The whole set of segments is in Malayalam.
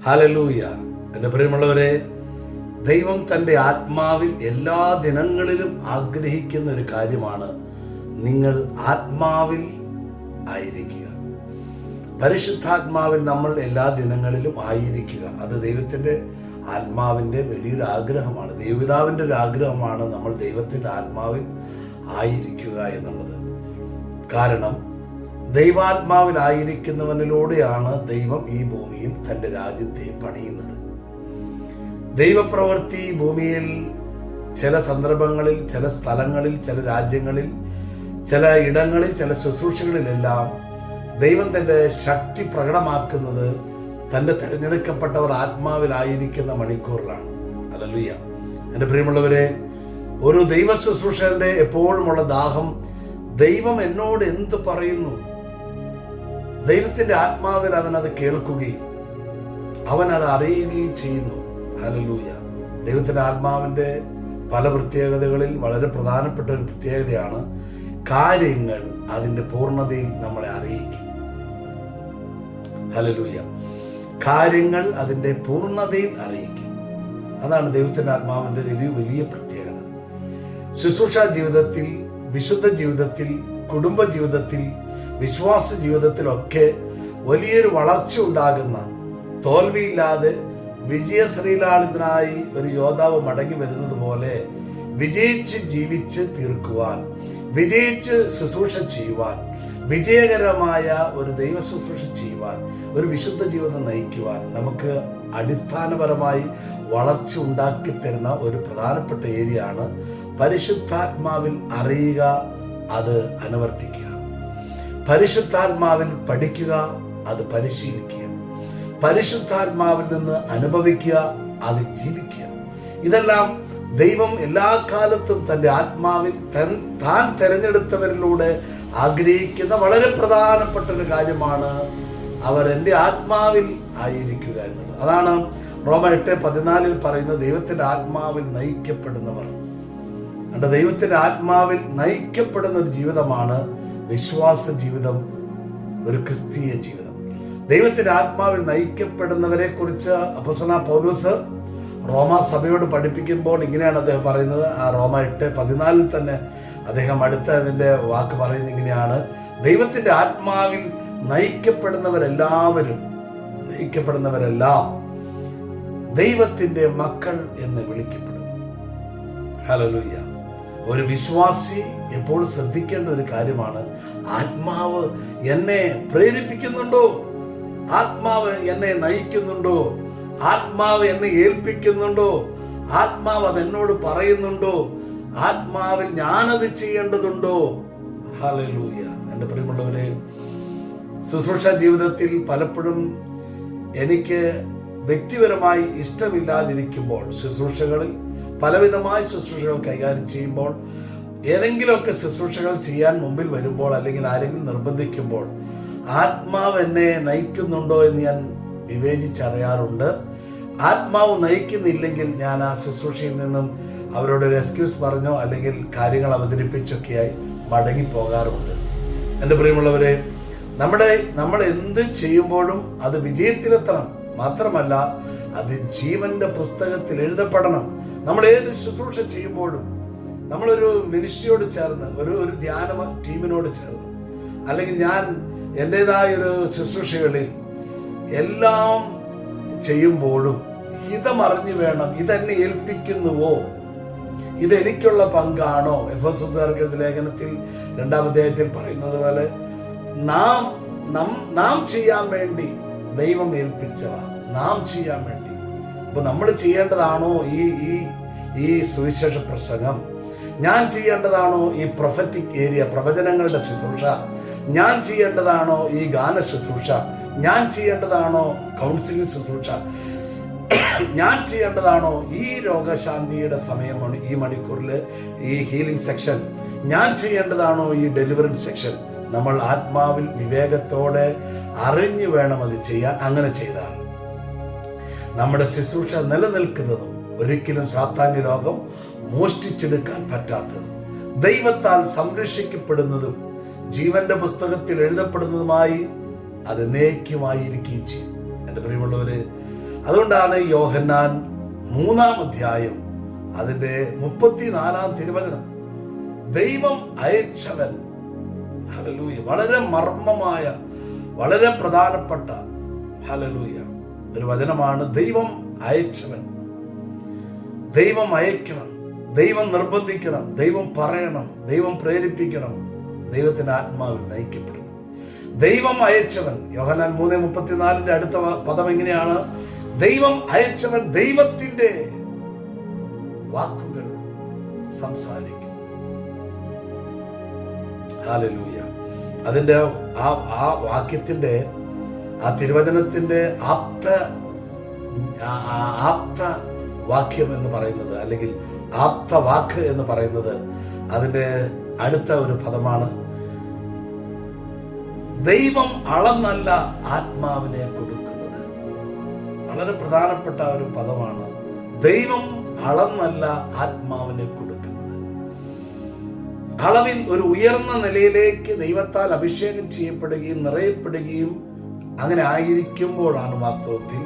ഹല്ലേലൂയ. എൻ്റെ പ്രിയമുള്ളവരെ, ദൈവം തൻ്റെ ആത്മാവിൽ എല്ലാ ദിനങ്ങളിലും ആഗ്രഹിക്കുന്ന ഒരു കാര്യമാണ് നിങ്ങൾ ആത്മാവിൽ ആയിരിക്കുക. പരിശുദ്ധാത്മാവിൽ നമ്മൾ എല്ലാ ദിനങ്ങളിലും ആയിരിക്കുക. അത് ദൈവത്തിൻ്റെ ആത്മാവിൻ്റെ വലിയൊരു ആഗ്രഹമാണ്. ദൈവപിതാവിൻ്റെ ഒരു ആഗ്രഹമാണ് നമ്മൾ ദൈവത്തിൻ്റെ ആത്മാവിൽ ആയിരിക്കുക എന്നുള്ളത്. കാരണം ദൈവാത്മാവിലായിരിക്കുന്നവനിലൂടെയാണ് ദൈവം ഈ ഭൂമിയിൽ തൻ്റെ രാജ്യത്തെ പണിയുന്നത്. ദൈവപ്രവൃത്തി ഭൂമിയിൽ ചില സന്ദർഭങ്ങളിൽ, ചില സ്ഥലങ്ങളിൽ, ചില രാജ്യങ്ങളിൽ, ചില ഇടങ്ങളിൽ, ചില ശുശ്രൂഷകളിലെല്ലാം ദൈവം തൻ്റെ ശക്തി പ്രകടമാക്കുന്നത് തൻ്റെ തിരഞ്ഞെടുക്കപ്പെട്ടവർ ആത്മാവിലായിരിക്കുന്ന മണിക്കൂറിലാണ്. ഹല്ലേലൂയ. എൻ്റെ പ്രിയമുള്ളവരെ, ഒരു ദൈവ ശുശ്രൂഷകന്റെ എപ്പോഴുമുള്ള ദാഹം, ദൈവം എന്നോട് എന്ത് പറയുന്നു, ദൈവത്തിൻ്റെ ആത്മാവിൽ അവനത് കേൾക്കുകയും അവനത് അറിയുകയും ചെയ്യുന്നു. ഹല്ലേലൂയ. ദൈവത്തിൻ്റെ ആത്മാവിൻ്റെ പല പ്രത്യേകതകളിൽ വളരെ പ്രധാനപ്പെട്ട ഒരു പ്രത്യേകതയാണ് കാര്യങ്ങൾ അതിൻ്റെ പൂർണ്ണതയിൽ നമ്മളെ അറിയിക്കും. ഹല്ലേലൂയ. കാര്യങ്ങൾ അതിൻ്റെ പൂർണ്ണതയിൽ അറിയിക്കും. അതാണ് ദൈവത്തിൻ്റെ ആത്മാവിൻ്റെ ഒരു വലിയ പ്രത്യേകത. ശുശ്രൂഷ ജീവിതത്തിൽ, വിശുദ്ധ ജീവിതത്തിൽ, കുടുംബ ജീവിതത്തിൽ, വിശ്വാസ ജീവിതത്തിലൊക്കെ വലിയൊരു വളർച്ച ഉണ്ടാകുന്ന, തോൽവിയില്ലാതെ വിജയശ്രീലാളിതനായി ഒരു യോദ്ധാവ് മടങ്ങി വരുന്നത് പോലെ വിജയിച്ച് ജീവിച്ച് തീർക്കുവാൻ, വിജയിച്ച് ശുശ്രൂഷ ചെയ്യുവാൻ, വിജയകരമായ ഒരു ദൈവ ശുശ്രൂഷ ചെയ്യുവാൻ, ഒരു വിശുദ്ധ ജീവിതം നയിക്കുവാൻ നമുക്ക് അടിസ്ഥാനപരമായി വളർച്ച ഉണ്ടാക്കി തരുന്ന ഒരു പ്രധാനപ്പെട്ട ഏരിയയാണ് പരിശുദ്ധാത്മാവിൽ അറിയുക, അത് അനുവർത്തിക്കുക. പരിശുദ്ധാത്മാവിൽ പഠിക്കുക, അത് പരിശീലിക്കുക. പരിശുദ്ധാത്മാവിൽ നിന്ന് അനുഭവിക്കുക, അത് ജീവിക്കുക. ഇതെല്ലാം ദൈവം എല്ലാ കാലത്തും തൻ്റെ ആത്മാവിൽ താൻ തിരഞ്ഞെടുത്തവരിലൂടെ ആഗ്രഹിക്കുന്ന വളരെ പ്രധാനപ്പെട്ട ഒരു കാര്യമാണ്. അവർ എൻ്റെ ആത്മാവിൽ ആയിരിക്കുക എന്നുള്ളത്. അതാണ് റോമ 8:14 പറയുന്നത്, ദൈവത്തിൻ്റെ ആത്മാവിൽ നയിക്കപ്പെടുന്നവർ. എൻ്റെ ദൈവത്തിൻ്റെ ആത്മാവിൽ നയിക്കപ്പെടുന്ന ഒരു ജീവിതമാണ് വിശ്വാസ ജീവിതം, ഒരു ക്രിസ്തീയ ജീവിതം. ദൈവത്തിൻ്റെ ആത്മാവിൽ നയിക്കപ്പെടുന്നവരെ കുറിച്ച് അപ്പോസ്തലനായ പൗലോസ് റോമാ സഭയോട് പഠിപ്പിക്കുമ്പോൾ ഇങ്ങനെയാണ് അദ്ദേഹം പറയുന്നത്. ആ റോമ 8:14 തന്നെ അദ്ദേഹം അതിൻ്റെ വാക്ക് പറയുന്നത് ഇങ്ങനെയാണ്: ദൈവത്തിൻ്റെ ആത്മാവിൽ നയിക്കപ്പെടുന്നവരെല്ലാം ദൈവത്തിൻ്റെ മക്കൾ എന്ന് വിളിക്കപ്പെടും. ഹല്ലേലൂയ. ഒരു വിശ്വാസി എപ്പോഴും ശ്രദ്ധിക്കേണ്ട ഒരു കാര്യമാണ്, ആത്മാവ് എന്നെ പ്രേരിപ്പിക്കുന്നുണ്ടോ, ആത്മാവ് എന്നെ നയിക്കുന്നുണ്ടോ, ആത്മാവ് എന്നെ ഏൽപ്പിക്കുന്നുണ്ടോ, ആത്മാവ് അതെന്നോട് പറയുന്നുണ്ടോ, ആത്മാവിൽ ഞാനത് ചെയ്യേണ്ടതുണ്ടോ. ഹല്ലേലൂയ. എൻ്റെ പ്രിയമുള്ളവരെ, ശുശ്രൂഷ ജീവിതത്തിൽ പലപ്പോഴും എനിക്ക് വ്യക്തിപരമായി ഇഷ്ടമില്ലാതിരിക്കുമ്പോൾ, ശുശ്രൂഷകളിൽ പലവിധമായ ശുശ്രൂഷകൾ കൈകാര്യം ചെയ്യുമ്പോൾ, ഏതെങ്കിലുമൊക്കെ ശുശ്രൂഷകൾ ചെയ്യാൻ മുമ്പിൽ വരുമ്പോൾ, അല്ലെങ്കിൽ ആരെങ്കിലും നിർബന്ധിക്കുമ്പോൾ ആത്മാവ് എന്നെ നയിക്കുന്നുണ്ടോ എന്ന് ഞാൻ വിവേചിച്ചറിയാറുണ്ട്. ആത്മാവ് നയിക്കുന്നില്ലെങ്കിൽ ഞാൻ ആ ശുശ്രൂഷയിൽ നിന്നും അവരോടൊരു എക്സ്ക്യൂസ് പറഞ്ഞോ അല്ലെങ്കിൽ കാര്യങ്ങൾ അവതരിപ്പിച്ചൊക്കെയായി മടങ്ങിപ്പോകാറുമുണ്ട്. എൻ്റെ പ്രിയമുള്ളവരെ, നമ്മൾ എന്ത് ചെയ്യുമ്പോഴും അത് വിജയത്തിലെത്തണം. മാത്രമല്ല, അത് ജീവന്റെ പുസ്തകത്തിൽ എഴുതപ്പെടണം. നമ്മൾ ഏത് ശുശ്രൂഷ ചെയ്യുമ്പോഴും നമ്മളൊരു മിനിസ്ട്രിയോട് ചേർന്ന്, ഒരു ധ്യാന ടീമിനോട് ചേർന്ന്, അല്ലെങ്കിൽ ഞാൻ എൻ്റെതായൊരു ശുശ്രൂഷകളിൽ എല്ലാം ചെയ്യുമ്പോഴും ഹിതമറിഞ്ഞു വേണം. ഇതെന്നെ ഏൽപ്പിക്കുന്നുവോ, ഇതെനിക്കുള്ള പങ്കാണോ? എഫെസോസുകാർക്ക് എഴുതിയ ലേഖനത്തിൽ 2-ാം അധ്യായത്തിൽ പറയുന്നത് പോലെ, നാം ചെയ്യാൻ വേണ്ടി ദൈവം ഏൽപ്പിച്ചവ നാം ചെയ്യാൻ വേണ്ടി. അപ്പൊ നമ്മൾ ചെയ്യേണ്ടതാണോ ഈ സുവിശേഷ പ്രസംഗം? ഞാൻ ചെയ്യേണ്ടതാണോ ഈ പ്രൊഫറ്റിക് ഏരിയ, പ്രവചനങ്ങളുടെ ശുശ്രൂഷ? ഞാൻ ചെയ്യേണ്ടതാണോ ഈ ഗാന ശുശ്രൂഷ? ഞാൻ ചെയ്യേണ്ടതാണോ കൗൺസിലിംഗ് ശുശ്രൂഷ? ഞാൻ ചെയ്യേണ്ടതാണോ ഈ രോഗശാന്തിയുടെ സമയമാണ്, ഈ മണിക്കൂറിൽ ഈ ഹീലിംഗ് സെക്ഷൻ? ഞാൻ ചെയ്യേണ്ടതാണോ ഈ ഡെലിവറൻസ് സെക്ഷൻ? നമ്മൾ ആത്മാവിൽ വിവേകത്തോടെ അറിഞ്ഞു വേണം അത് ചെയ്യാൻ. അങ്ങനെ ചെയ്താൽ നമ്മുടെ ശുശ്രൂഷ നിലനിൽക്കുന്നതും ഒരിക്കലും സാത്താന്യ ലോകം മോഷ്ടിച്ചെടുക്കാൻ പറ്റാത്തതും ദൈവത്താൽ സംരക്ഷിക്കപ്പെടുന്നതും ജീവന്റെ പുസ്തകത്തിൽ എഴുതപ്പെടുന്നതുമായി അത് എന്നേക്കുമായിരിക്കുകയും ചെയ്യും. എൻ്റെ പ്രിയമുള്ളവരെ, അതുകൊണ്ടാണ് യോഹന്നാൻ 3-ാം അധ്യായം അതിൻ്റെ 34-ാം തിരുവചനം, ദൈവം അയച്ചവൻ, ഹല്ലേലൂയ, വളരെ മർമ്മമായ, വളരെ പ്രധാനപ്പെട്ട, ഹല്ലേലൂയ, ഒരു വചനമാണ്. ദൈവം അയച്ചവൻ, ദൈവം അയക്കണം, ദൈവം നിർബന്ധിക്കണം, ദൈവം പറയണം, ദൈവം പ്രേരിപ്പിക്കണം, ദൈവത്തിന്റെ ആത്മാവിൽ നയിക്കപ്പെടണം. ദൈവം അയച്ചവൻ. യോഹന്നാൻ 3:34 അടുത്ത പദം എങ്ങനെയാണ്? ദൈവം അയച്ചവൻ ദൈവത്തിന്റെ വാക്കുകൾ സംസാരിക്കും. ഹല്ലേലൂയ. അതിൻ്റെ ആ വാക്യത്തിന്റെ, ആ തിരുവചനത്തിന്റെ ആപ്ത വാക്യം എന്ന് പറയുന്നത്, അല്ലെങ്കിൽ ആപ്ത വാക്ക് എന്ന് പറയുന്നത്, അതിൻ്റെ അടുത്ത ഒരു പദമാണ് ദൈവം അളന്നല്ല ആത്മാവിനെ കൊടുക്കുന്നത്. വളരെ പ്രധാനപ്പെട്ട ഒരു പദമാണ്. ദൈവം അളന്നല്ല ആത്മാവിനെ കൊടുക്കുന്നത്. അളവിൽ ഒരു ഉയർന്ന നിലയിലേക്ക് ദൈവത്താൽ അഭിഷേകം ചെയ്യപ്പെടുകയും നിറയപ്പെടുകയും അങ്ങനെ ആയിരിക്കുമ്പോഴാണ് വാസ്തവത്തിൽ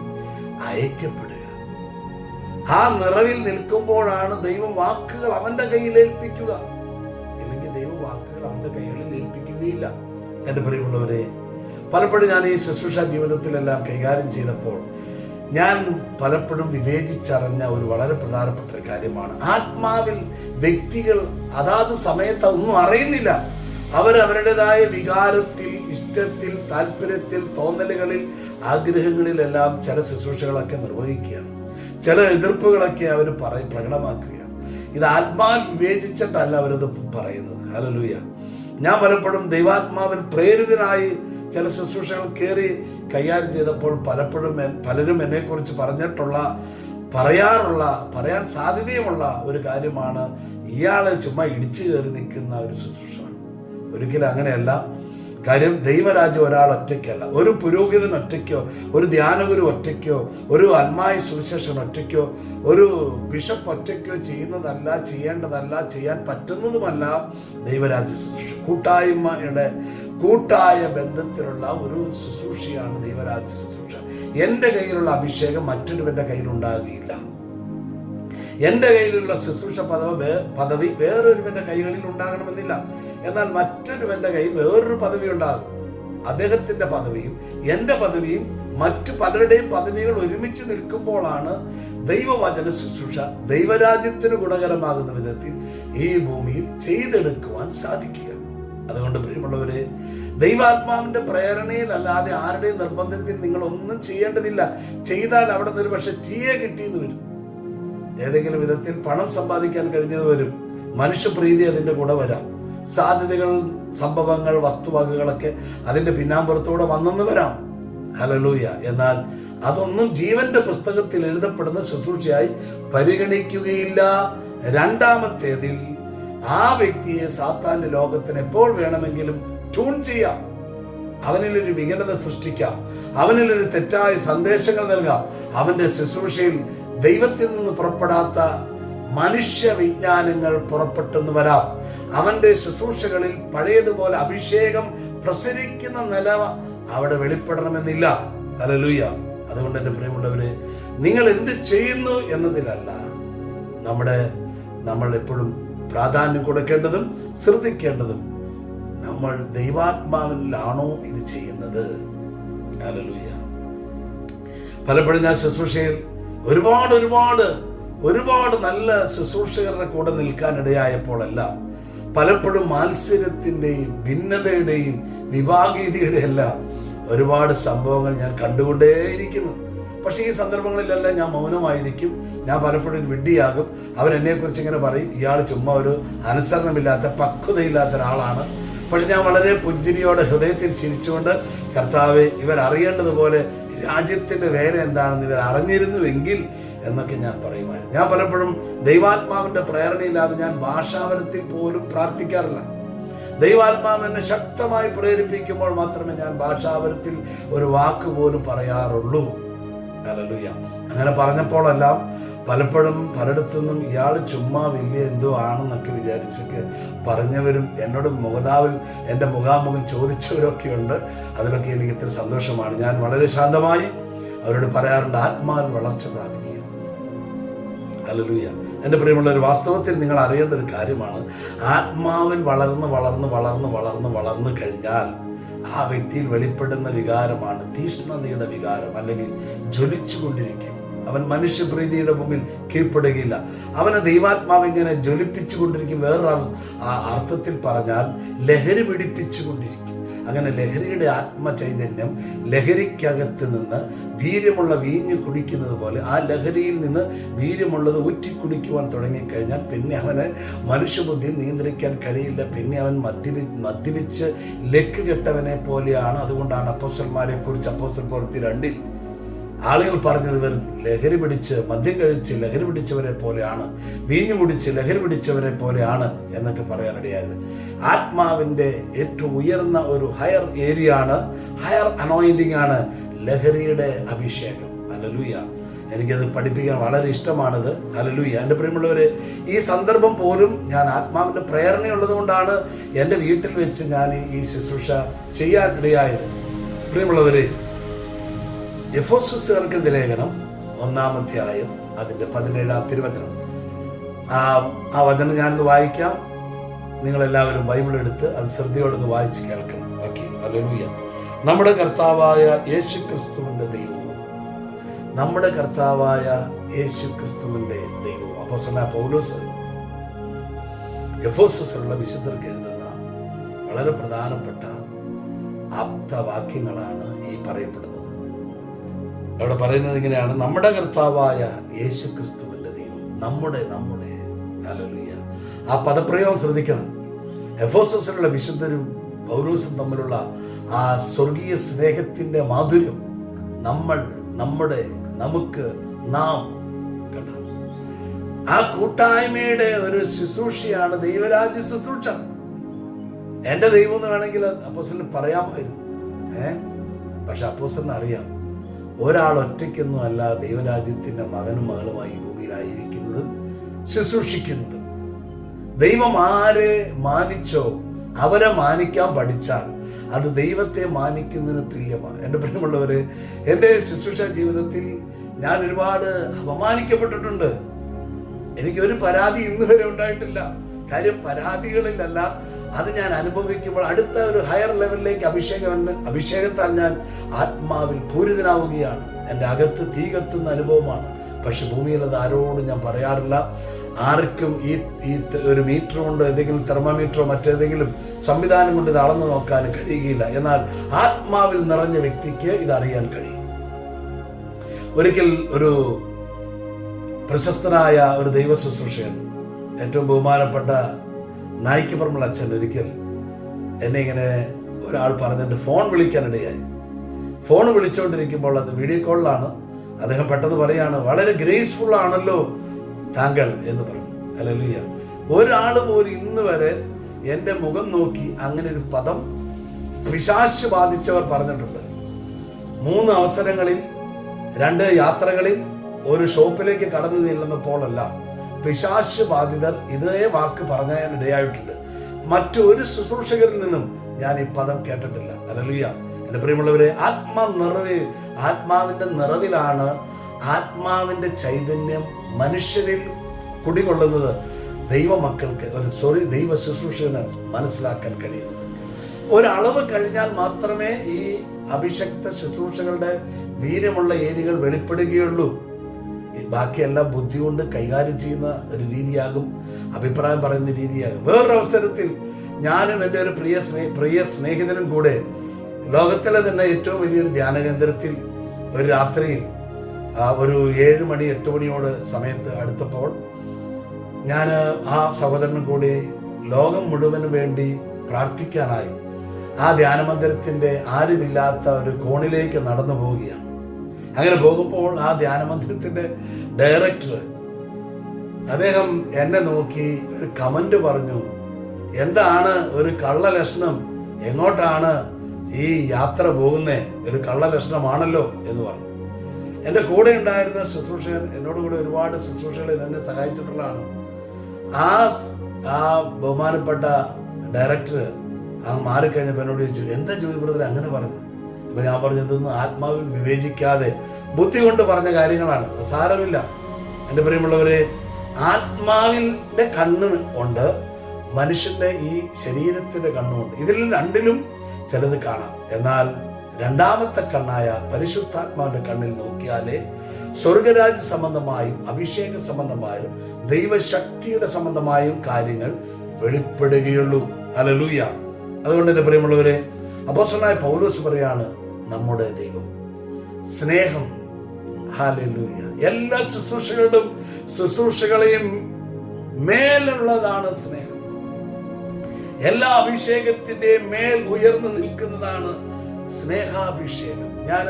അയക്കപ്പെടുക. ആ നിറവിൽ നിൽക്കുമ്പോഴാണ് ദൈവം വാക്കുകൾ അവന്റെ കയ്യിൽ ഏൽപ്പിക്കുക. ഇല്ലെങ്കിൽ ദൈവം വാക്കുകൾ അവന്റെ കൈകളിൽ ഏൽപ്പിക്കുകയില്ല. എൻ്റെ പ്രിയമുള്ളവരെ, പലപ്പോഴും ഞാൻ ഈ ശുശ്രൂഷ ജീവിതത്തിലെല്ലാം കൈകാര്യം ചെയ്തപ്പോൾ ഞാൻ പലപ്പോഴും വിവേചിച്ചറിഞ്ഞ ഒരു വളരെ പ്രധാനപ്പെട്ട ഒരു കാര്യമാണ്, ആത്മാവിൽ വ്യക്തികൾ അതാത് സമയത്ത് ഒന്നും അറിയുന്നില്ല. അവരവരുടേതായ വികാരത്തിൽ, ഇഷ്ടത്തിൽ, താല്പര്യത്തിൽ, തോന്നലുകളിൽ, ആഗ്രഹങ്ങളിലെല്ലാം ചില ശുശ്രൂഷകളൊക്കെ നിർവഹിക്കുകയാണ്. ചില എതിർപ്പുകളൊക്കെ അവർ പ്രകടമാക്കുകയാണ്. ഇത് ആത്മാവിൽ വിവേചിച്ചിട്ടല്ല അവരത് പറയുന്നത്. ഹല്ലേലൂയ. ഞാൻ പലപ്പോഴും ദൈവാത്മാവിൽ പ്രേരിതനായി ചില ശുശ്രൂഷകൾ കയറി കൈകാര്യം ചെയ്തപ്പോൾ പലരും എന്നെക്കുറിച്ച് പറയാൻ സാധ്യതയുമുള്ള ഒരു കാര്യമാണ്, ഇയാള് ചുമ്മാ ഇടിച്ചു കയറി നിൽക്കുന്ന ഒരു ശുശ്രൂഷമാണ്. ഒരിക്കലും അങ്ങനെയല്ല. കാര്യം, ദൈവരാജ്യം ഒരാൾ ഒറ്റയ്ക്കല്ല. ഒരു പുരോഹിതൻ ഒറ്റയ്ക്കോ, ഒരു ധ്യാനഗുരു ഒറ്റയ്ക്കോ, ഒരു ആത്മായ സുവിശേഷൻ ഒറ്റയ്ക്കോ, ഒരു ബിഷപ്പ് ഒറ്റയ്ക്കോ ചെയ്യുന്നതല്ല, ചെയ്യേണ്ടതല്ല, ചെയ്യാൻ പറ്റുന്നതുമല്ല ദൈവരാജ്യ ശുശ്രൂഷ. കൂട്ടായ ബന്ധത്തിലുള്ള ഒരു ശുശ്രൂഷയാണ് ദൈവരാജ്യ ശുശ്രൂഷ. എൻ്റെ കയ്യിലുള്ള അഭിഷേകം മറ്റൊരുവൻ്റെ കയ്യിലുണ്ടാകുകയില്ല. എൻ്റെ കയ്യിലുള്ള ശുശ്രൂഷ പദവി വേറൊരുവൻ്റെ കൈകളിൽ ഉണ്ടാകണമെന്നില്ല. എന്നാൽ മറ്റൊരുവൻ്റെ കയ്യിൽ വേറൊരു പദവി ഉണ്ടാകും. അദ്ദേഹത്തിൻ്റെ പദവിയും എൻ്റെ പദവിയും മറ്റു പലരുടെയും പദവികൾ ഒരുമിച്ച് നിൽക്കുമ്പോഴാണ് ദൈവവചന ശുശ്രൂഷ ദൈവരാജ്യത്തിന് ഗുണകരമാകുന്ന വിധത്തിൽ ഈ ഭൂമിയിൽ ചെയ്തെടുക്കുവാൻ സാധിക്കുക. അതുകൊണ്ട് പ്രിയമുള്ളവരെ, ദൈവാത്മാവിന്റെ പ്രേരണയിൽ അല്ലാതെ ആരുടെയും നിർബന്ധത്തിൽ നിങ്ങൾ ഒന്നും ചെയ്യേണ്ടതില്ല. ചെയ്താൽ അവിടെ നിന്ന് ഒരു പക്ഷെ ടീയെ കിട്ടിയെന്ന് വരും, ഏതെങ്കിലും വിധത്തിൽ പണം സമ്പാദിക്കാൻ കഴിഞ്ഞത് വരും, മനുഷ്യപ്രീതി അതിൻ്റെ കൂടെ വരാം, സാധ്യതകൾ, സംഭവങ്ങൾ, വസ്തുവകകളൊക്കെ അതിൻ്റെ പിന്നാമ്പുറത്തൂടെ വന്നെന്ന് വരാം. ഹല്ലേലൂയ. എന്നാൽ അതൊന്നും ജീവന്റെ പുസ്തകത്തിൽ എഴുതപ്പെടുന്ന ശുശ്രൂഷയായി പരിഗണിക്കുകയില്ല. രണ്ടാമത്തേതിൽ ആ വ്യക്തിയെ സാത്താന്റെ ലോകത്തിന് എപ്പോൾ വേണമെങ്കിലും ട്യൂൺ ചെയ്യാം, അവനിലൊരു വികലത സൃഷ്ടിക്കാം, അവനിലൊരു തെറ്റായ സന്ദേശങ്ങൾ നൽകാം. അവന്റെ ശുശ്രൂഷയിൽ ദൈവത്തിൽ നിന്ന് പുറപ്പെടാത്ത മനുഷ്യ വിജ്ഞാനങ്ങൾ പുറപ്പെട്ടെന്ന് വരാം. അവന്റെ ശുശ്രൂഷകളിൽ പഴയതുപോലെ അഭിഷേകം പ്രസരിക്കുന്ന നില അവിടെ വെളിപ്പെടണമെന്നില്ല. ഹല്ലേലൂയ. അതുകൊണ്ട് എൻ്റെ പ്രിയമുള്ളവരെ, നിങ്ങൾ എന്ത് ചെയ്യുന്നു എന്നതിലല്ല നമ്മൾ എപ്പോഴും പ്രാധാന്യം കൊടുക്കേണ്ടതും ശ്രദ്ധിക്കേണ്ടതും നമ്മൾ ദൈവാത്മാവിലാണോ ഇത് ചെയ്യുന്നത്. ഹല്ലേലൂയ. പലപ്പോഴും ഞാൻ ശുശ്രൂഷയിൽ ഒരുപാട് നല്ല ശുശ്രൂഷകരുടെ കൂടെ നിൽക്കാനിടയായപ്പോഴെല്ലാം പലപ്പോഴും മാത്സര്യത്തിൻ്റെയും ഭിന്നതയുടെയും വിഭാഗീയതയുടെ എല്ലാം ഒരുപാട് സംഭവങ്ങൾ ഞാൻ കണ്ടുകൊണ്ടേയിരിക്കുന്നു. പക്ഷേ ഈ സന്ദർഭങ്ങളിലെല്ലാം ഞാൻ മൗനമായിരിക്കും. ഞാൻ പലപ്പോഴും വിഡ്ഢിയാകും. അവരെന്നെക്കുറിച്ച് ഇങ്ങനെ പറയും, ഇയാൾ ചുമ്മാ ഒരു അനുസരണമില്ലാത്ത, പക്വതയില്ലാത്ത ഒരാളാണ്. പക്ഷെ ഞാൻ വളരെ പുഞ്ചിരിയോടെ ഹൃദയത്തിൽ ചിരിച്ചുകൊണ്ട്, കർത്താവേ, ഇവരറിയേണ്ടതുപോലെ രാജ്യത്തിൻ്റെ വേല എന്താണെന്ന് ഇവർ അറിഞ്ഞിരുന്നുവെങ്കിൽ എന്നൊക്കെ ഞാൻ പറയുമായിരുന്നു. ഞാൻ പലപ്പോഴും ദൈവാത്മാവിൻ്റെ പ്രേരണയില്ലാതെ ഞാൻ ഭാഷാവരത്തിൽ പോലും പ്രാർത്ഥിക്കാറില്ല. ദൈവാത്മാവ് എന്നെ ശക്തമായി പ്രേരിപ്പിക്കുമ്പോൾ മാത്രമേ ഞാൻ ഭാഷാവരത്തിൽ ഒരു വാക്ക് പോലും പറയാറുള്ളൂ. ഹല്ലേലൂയ. അങ്ങനെ പറഞ്ഞപ്പോഴെല്ലാം പലപ്പോഴും പലയിടത്തുനിന്നും ഇയാൾ ചുമ്മാ വലിയ എന്തോ ആണെന്നൊക്കെ വിചാരിച്ചൊക്കെ പറഞ്ഞവരും എന്നോട് എൻ്റെ മുഖാമുഖം ചോദിച്ചവരൊക്കെ ഉണ്ട്. അതിലൊക്കെ എനിക്ക് ഇത്തിരി സന്തോഷമാണ്. ഞാൻ വളരെ ശാന്തമായി അവരോട് പറയാറുണ്ട്, ആത്മാവിൽ വളർച്ച പ്രാപിക്കുക. ഹല്ലേലൂയ. എൻ്റെ പ്രിയമുള്ള ഒരു വാസ്തവത്തിൽ നിങ്ങൾ അറിയേണ്ട ഒരു കാര്യമാണ്, ആത്മാവിൽ വളർന്ന് കഴിഞ്ഞാൽ ആ വ്യക്തിയിൽ വെളിപ്പെടുന്ന വികാരമാണ് തീഷ്ണതയുടെ വികാരം, അല്ലെങ്കിൽ ജ്വലിച്ചുകൊണ്ടിരിക്കും. അവൻ മനുഷ്യപ്രീതിയുടെ മുമ്പിൽ കീഴ്പ്പെടുകയില്ല. അവനെ ദൈവാത്മാവ് ഇങ്ങനെ ജ്വലിപ്പിച്ചുകൊണ്ടിരിക്കും. വേറൊരു അർത്ഥത്തിൽ പറഞ്ഞാൽ ലഹരി പിടിപ്പിച്ചുകൊണ്ടിരിക്കും. അങ്ങനെ ലഹരിയുടെ ആത്മചൈതന്യം ലഹരിക്കകത്ത് നിന്ന് വീര്യമുള്ള വീഞ്ഞ് കുടിക്കുന്നത് പോലെ ആ ലഹരിയിൽ നിന്ന് വീര്യമുള്ളത് ഊറ്റിക്കുടിക്കുവാൻ തുടങ്ങിക്കഴിഞ്ഞാൽ പിന്നെ അവന് മനുഷ്യബുദ്ധിയിൽ നിയന്ത്രിക്കാൻ കഴിയില്ല. പിന്നെ അവൻ മദ്യപിച്ച് ലക്ക് കെട്ടവനെ പോലെയാണ്. അതുകൊണ്ടാണ് അപ്പോസ്തലന്മാരെ കുറിച്ച് അപ്പോസ്തല പ്രവൃത്തി 2 ആളുകൾ പറഞ്ഞത്, ഇവർ ലഹരി പിടിച്ച് മദ്യം കഴിച്ച് ലഹരി പിടിച്ചവരെ പോലെയാണ്, വീഞ്ഞു കുടിച്ച് ലഹരി പിടിച്ചവരെ പോലെയാണ് എന്നൊക്കെ പറയാനിടയായത്. ആത്മാവിൻ്റെ ഏറ്റവും ഉയർന്ന ഒരു ഹയർ ഏരിയ ആണ്, ഹയർ അനോയിന്റിംഗ് ആണ് ലഹരിയുടെ അഭിഷേകം. ഹല്ലേലൂയ. എനിക്കത് പഠിപ്പിക്കാൻ വളരെ ഇഷ്ടമാണിത്. ഹല്ലേലൂയ. എൻ്റെ പ്രിയമുള്ളവരെ, ഈ സന്ദർഭം പോലും ഞാൻ ആത്മാവിൻ്റെ പ്രേരണയുള്ളത് കൊണ്ടാണ് എൻ്റെ വീട്ടിൽ വെച്ച് ഞാൻ ഈ ശുശ്രൂഷ ചെയ്യാൻ ഇടയായത്. പ്രിയമുള്ളവരെ, എഫെസോസ്യർക്ക് എഴുതിയ ലേഖനം 1-ാം അധ്യായം അതിൻ്റെ 17-ാം തിരുവചനം, ആ വചനം ഞാനൊന്ന് വായിക്കാം. നിങ്ങളെല്ലാവരും ബൈബിൾ എടുത്ത് അത് ശ്രദ്ധയോടൊന്ന് വായിച്ച് കേൾക്കണം. ഓക്കെ. ഹല്ലേലൂയ. നമ്മുടെ കർത്താവായ യേശു ക്രിസ്തുവിൻ്റെ ദൈവവും അപ്പോസ്തലനായ പൗലോസ് എഫെസോസിലുള്ള വിശുദ്ധർക്ക് എഴുതുന്ന വളരെ പ്രധാനപ്പെട്ട ആപ്തവാക്യങ്ങളാണ് ഈ പറയപ്പെടുന്നത്. അവിടെ പറയുന്നത് ഇങ്ങനെയാണ്, നമ്മുടെ കർത്താവായ യേശു ക്രിസ്തുവിൻ്റെ ദൈവം. നമ്മുടെ ഹല്ലേലൂയ. ആ പദപ്രയോഗം ശ്രദ്ധിക്കണം. എഫെസോസിലുള്ള വിശുദ്ധരും പൗലോസും തമ്മിലുള്ള ആ സ്വർഗീയ സ്നേഹത്തിൻ്റെ മാധുര്യം, നമുക്ക്, നാം കണ്ട ആ കൂട്ടായ്മയുടെ ഒരു ശുശ്രൂഷയാണ് ദൈവരാജ്യ ശുശ്രൂഷ. എൻ്റെ ദൈവം എന്ന് വേണമെങ്കിൽ അപ്പോസ്തലന് പറയാമായിരുന്നു. പക്ഷെ അപ്പോസ്തലന് അറിയാം, ഒരാൾ ഒറ്റയ്ക്കൊന്നും അല്ല ദൈവരാജ്യത്തിൻ്റെ മകനും മകളുമായി ഭൂമിയിലായിരിക്കുന്നതും ശുശ്രൂഷിക്കുന്നതും. ദൈവം ആരെ മാനിച്ചോ അവരെ മാനിക്കാൻ പഠിച്ചാൽ അത് ദൈവത്തെ മാനിക്കുന്നതിന് തുല്യമാണ്. എൻ്റെ പ്രിയമുള്ളവര്, എൻ്റെ ശുശ്രൂഷ ജീവിതത്തിൽ ഞാൻ ഒരുപാട് അപമാനിക്കപ്പെട്ടിട്ടുണ്ട്. എനിക്കൊരു പരാതി ഇന്ന് വരെ ഉണ്ടായിട്ടില്ല. കാര്യം പരാതികളിലല്ല, അത് ഞാൻ അനുഭവിക്കുമ്പോൾ അടുത്ത ഒരു ഹയർ ലെവലിലേക്ക് അഭിഷേകത്താൽ ഞാൻ ആത്മാവിൽ പൂരിതനാവുകയാണ്. എൻ്റെ അകത്ത് തീ കത്തുന്ന അനുഭവമാണ്. പക്ഷെ ഭൂമിയിൽ അത് ആരോടും ഞാൻ പറയാറില്ല. ആർക്കും ഈ ഒരു മീറ്റർ കൊണ്ടോ ഏതെങ്കിലും തെർമോമീറ്ററോ മറ്റേതെങ്കിലും സംവിധാനം കൊണ്ട് ഇത് അളന്നു നോക്കാൻ കഴിയുകയില്ല. എന്നാൽ ആത്മാവിൽ നിറഞ്ഞ വ്യക്തിക്ക് ഇതറിയാൻ കഴിയും. ഒരിക്കൽ ഒരു പ്രശസ്തനായ ഒരു ദൈവ ശുശ്രൂഷകൻ, ഏറ്റവും ബഹുമാനപ്പെട്ട നായിക്കപ്പുറമുള്ള അച്ഛൻ, ഒരിക്കൽ എന്നെ ഇങ്ങനെ ഒരാൾ പറഞ്ഞിട്ട് ഫോൺ വിളിക്കാനിടയായി. ഫോൺ വിളിച്ചുകൊണ്ടിരിക്കുമ്പോൾ അത് വീഡിയോ കോളിലാണ്. അദ്ദേഹം പെട്ടെന്ന് പറയാണ്, വളരെ ഗ്രേസ്ഫുൾ ആണല്ലോ താങ്കൾ എന്ന് പറഞ്ഞു. ഹല്ലേലൂയ. ഒരാൾ പോലും ഇന്ന് വരെ എൻ്റെ മുഖം നോക്കി അങ്ങനെ ഒരു പദം പിശാച് ബാധിച്ചവർ പറഞ്ഞിട്ടുണ്ട്. 3 അവസരങ്ങളിൽ, 2 യാത്രകളിൽ, ഒരു ഷോപ്പിലേക്ക് കടന്നു ചെല്ലുന്നപ്പോഴെല്ലാം പിശാച് ബാധിതർ ഇതേ വാക്ക് പറയാൻ ഇടയായിട്ടുണ്ട്. മറ്റൊരു ശുശ്രൂഷകരിൽ നിന്നും ഞാൻ ഈ പദം കേട്ടിട്ടില്ല. ഹല്ലേലൂയ. എൻ്റെ പ്രിയമുള്ളവരെ, ആത്മാവിൻ്റെ നിറവിലാണ് ആത്മാവിൻ്റെ ചൈതന്യം മനുഷ്യരിൽ കുടികൊള്ളുന്നത് ദൈവമക്കൾക്ക്, ദൈവ ശുശ്രൂഷകന് മനസ്സിലാക്കാൻ കഴിയുന്നത്. ഒരളവ് കഴിഞ്ഞാൽ മാത്രമേ ഈ അഭിഷക്ത ശുശ്രൂഷകളുടെ വീര്യമുള്ള ഏരിയകൾ വെളിപ്പെടുകയുള്ളൂ. ബാക്കിയെല്ലാം ബുദ്ധി കൊണ്ട് കൈകാര്യം ചെയ്യുന്ന ഒരു രീതിയാകും, അഭിപ്രായം പറയുന്ന രീതിയാകും. വേറൊരു അവസരത്തിൽ ഞാനും എൻ്റെ ഒരു പ്രിയ സ്നേഹിതനും കൂടെ ലോകത്തിലെ തന്നെ ഏറ്റവും വലിയൊരു ധ്യാന കേന്ദ്രത്തിൽ ഒരു രാത്രിയിൽ ഒരു 7 മണി 8 മണിയോട് സമയത്ത് അടുത്തപ്പോൾ ഞാൻ ആ സഹോദരനും കൂടി ലോകം മുഴുവന് വേണ്ടി പ്രാർത്ഥിക്കാനായി ആ ധ്യാനമന്ദിരത്തിൻ്റെ ആരുമില്ലാത്ത ഒരു കോണിലേക്ക് നടന്നു പോവുകയാണ്. അങ്ങനെ പോകുമ്പോൾ ആ ധ്യാനമന്ദിരത്തിൻ്റെ ഡയറക്ടർ അദ്ദേഹം എന്നെ നോക്കി ഒരു കമന്റ് പറഞ്ഞു, എന്താണ് ഒരു കള്ളലക്ഷണം, എങ്ങോട്ടാണ് ഈ യാത്ര പോകുന്നേ, ഒരു കള്ളലക്ഷണമാണല്ലോ എന്ന് പറഞ്ഞു. എൻ്റെ കൂടെ ഉണ്ടായിരുന്ന ശുശ്രൂഷകൻ, എന്നോട് കൂടെ ഒരുപാട് ശുശ്രൂഷകളിൽ എന്നെ സഹായിച്ചിട്ടുള്ളതാണ്. ആ ബഹുമാനപ്പെട്ട ഡയറക്ടർ മാറിക്കഴിഞ്ഞപ്പോൾ എന്നോട് ചോദിച്ചു, എന്താ ജോയി ബ്രദർ അങ്ങനെ പറഞ്ഞു? ഇപ്പൊ ഞാൻ പറഞ്ഞതൊന്നും ആത്മാവിൽ വിവേചിക്കാതെ ബുദ്ധി കൊണ്ട് പറഞ്ഞ കാര്യങ്ങളാണ്, സാരമില്ല. എൻ്റെ പ്രിയമുള്ളവരെ, ആത്മാവിൻ്റെ കണ്ണ് ഉണ്ട്, മനുഷ്യന്റെ ഈ ശരീരത്തിന്റെ കണ്ണുണ്ട്. ഇതിൽ രണ്ടിലും ചിലത് കാണാം. എന്നാൽ രണ്ടാമത്തെ കണ്ണായ പരിശുദ്ധാത്മാവിന്റെ കണ്ണിൽ നോക്കിയാലേ സ്വർഗരാജ്യ സംബന്ധമായും അഭിഷേക സംബന്ധമായും ദൈവശക്തിയുടെ സംബന്ധമായും കാര്യങ്ങൾ വെളിപ്പെടുകയുള്ളൂ. ഹല്ലേലൂയ. അതുകൊണ്ട് എൻ്റെ പ്രിയമുള്ളവരെ, അപ്പോസ്തലനായ പൗലോസ് പറയാണ്, നമ്മുടെ ദൈവം സ്നേഹം. ഹല്ലേലൂയ. എല്ലാ ശുശ്രൂഷകളെയും മേലുള്ളതാണ് സ്നേഹം. എല്ലാ അഭിഷേകത്തിന്റെയും മേൽ ഉയർന്നു നിൽക്കുന്നതാണ് സ്നേഹാഭിഷേകം. ഞാൻ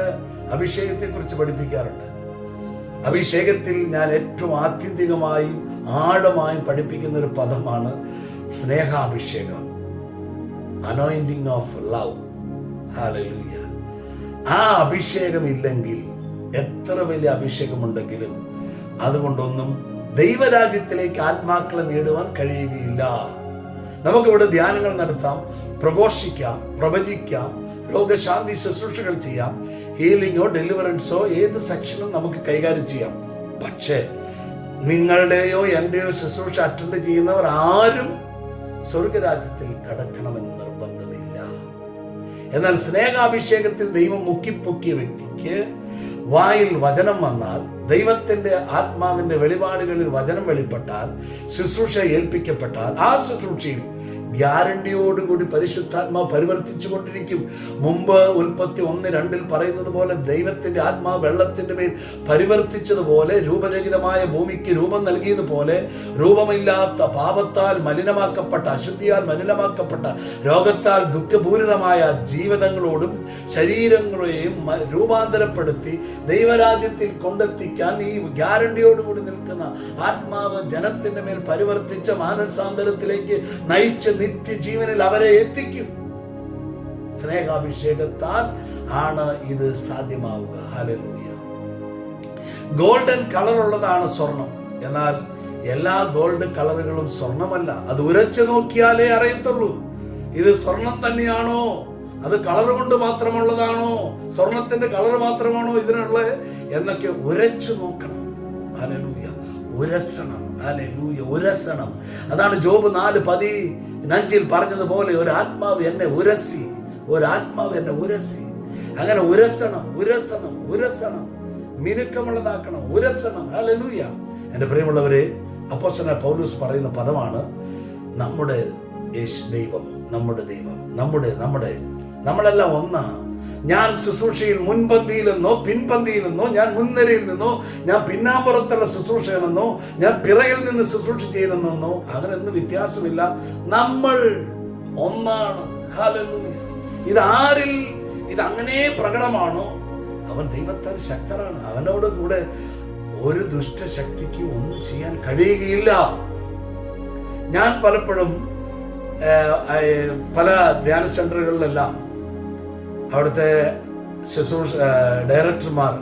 അഭിഷേകത്തെ കുറിച്ച് പഠിപ്പിക്കാറുണ്ട്. അഭിഷേകത്തിൽ ഞാൻ ഏറ്റവും ആത്യന്തികമായും ആഴമായും പഠിപ്പിക്കുന്ന ഒരു പദമാണ് സ്നേഹാഭിഷേകം, അനോയിന്റിങ് ഓഫ് ലവ്. ഹല്ലേലൂയ. ആ അഭിഷേകം ഇല്ലെങ്കിൽ എത്ര വലിയ അഭിഷേകമുണ്ടെങ്കിലും അതുകൊണ്ടൊന്നും ദൈവരാജ്യത്തിലേക്ക് ആത്മാക്കളെ നേടുവാൻ കഴിയുകയില്ല. നമുക്കിവിടെ ധ്യാനങ്ങൾ നടത്താം, പ്രഘോഷിക്കാം, പ്രവചിക്കാം, രോഗശാന്തി ശുശ്രൂഷകൾ ചെയ്യാം, ഹീലിങ്ങോ ഡെലിവറൻസോ ഏത് സെക്ഷനും നമുക്ക് കൈകാര്യം ചെയ്യാം. പക്ഷേ നിങ്ങളുടെയോ എൻ്റെയോ ശുശ്രൂഷ അറ്റൻഡ് ചെയ്യുന്നവർ ആരും സ്വർഗരാജ്യത്തിൽ കടക്കണമെന്ന് നിർബന്ധമില്ല. എന്നാൽ സ്നേഹാഭിഷേകത്തിൽ ദൈവം മുക്കിപ്പൊക്കിയ വ്യക്തിക്ക് വായിൽ വചനം വന്നാൽ, ദൈവത്തിന്റെ ആത്മാവിന്റെ വെളിപാടുകളിൽ വചനം വെളിപ്പെട്ടാൽ, ശുശ്രൂഷ ഏൽപ്പിക്കപ്പെട്ടാൽ, ആ ശുശ്രൂഷയിൽ ഗ്യാരണ്ടിയോടുകൂടി പരിശുദ്ധാത്മാവ് പരിവർത്തിച്ചു കൊണ്ടിരിക്കും. മുമ്പ് ഉൽപ്പത്തി 1:2 പറയുന്നത് പോലെ ദൈവത്തിന്റെ ആത്മാവ് വെള്ളത്തിന്റെ മേൽ പരിവർത്തിച്ചതുപോലെ, രൂപരഹിതമായ ഭൂമിക്ക് രൂപം നൽകിയതുപോലെ, രൂപമില്ലാത്ത പാപത്താൽ മലിനമാക്കപ്പെട്ട, അശുദ്ധിയാൽ മലിനമാക്കപ്പെട്ട, രോഗത്താൽ ദുഃഖപൂരിതമായ ജീവിതങ്ങളോടും ശരീരങ്ങളെയും രൂപാന്തരപ്പെടുത്തി ദൈവരാജ്യത്തിൽ കൊണ്ടെത്തിക്കാൻ ഈ ഗ്യാരണ്ടിയോടുകൂടി നിൽക്കുന്ന ആത്മാവ് ജനത്തിന്റെ മേൽ പരിവർത്തിച്ച മാനസാന്തരത്തിലേക്ക് നയിച്ച് നിത്യജീവനിൽ അവരെ എത്തിക്കും. സ്നേഹാഭിഷേകത്താൽ ആണ് ഇത് സാധ്യമാവുക. ഹല്ലേലൂയ. ഗോൾഡൻ കളർ ഉള്ളതാണ് സ്വർണം. എന്നാൽ എല്ലാ ഗോൾഡ് കളറുകളും സ്വർണമല്ല. അത് ഉരച്ചു നോക്കിയാലേ അറിയത്തുള്ളൂ ഇത് സ്വർണം തന്നെയാണോ, അത് കളർ കൊണ്ട് മാത്രമുള്ളതാണോ, സ്വർണത്തിന്റെ കളർ മാത്രമാണോ ഇതിനുള്ളത് എന്നൊക്കെ ഉരച്ചു നോക്കണം. ഹല്ലേലൂയ. ഉരസണം. ഹല്ലേലൂയ. ഉരസണം. അതാണ് ജോബ് 4:15 പറഞ്ഞതുപോലെ, ഒരു ആത്മാവ് എന്നെ ഉരസി, ഒരാത്മാവ് എന്നെ ഉരസി. അങ്ങനെ ഉരസണം, ഉരസണം, ഉരസണം, മിനുക്കമുള്ളതാക്കണം, ഉരസണം. ഹല്ലേലൂയ. എൻ്റെ പ്രിയമുള്ളവരെ, അപ്പോസ്തലനായ പൗലോസ് പറയുന്ന പദമാണ് നമ്മുടെ ദൈവം. നമ്മുടെ ദൈവം, നമ്മളെല്ലാം ഒന്നാ. ഞാൻ ശുശ്രൂഷയിൽ മുൻപന്തിയിലെന്നോ പിൻപന്തിയിലെന്നോ, ഞാൻ മുൻനിരയിൽ നിന്നോ ഞാൻ പിന്നാമ്പുറത്തുള്ള ശുശ്രൂഷകനെന്നോ ഞാൻ പിറകിൽ നിന്ന് ശുശ്രൂഷ ചെയ്യുന്നെന്നോ അങ്ങനെയൊന്നും വ്യത്യാസമില്ല. നമ്മൾ ഒന്നാണ്. ഹല്ലേലൂയ. ഇതങ്ങനെ പ്രകടമാണോ, അവൻ ദൈവത്താൽ ശക്തനാണ്. അവനോട് കൂടെ ഒരു ദുഷ്ടശക്തിക്ക് ഒന്നും ചെയ്യാൻ കഴിയുകയില്ല. ഞാൻ പലപ്പോഴും പല ധ്യാന സെന്ററുകളിലെല്ലാം അവിടുത്തെ ശുശ്രൂഷ ഡയറക്ടർമാർ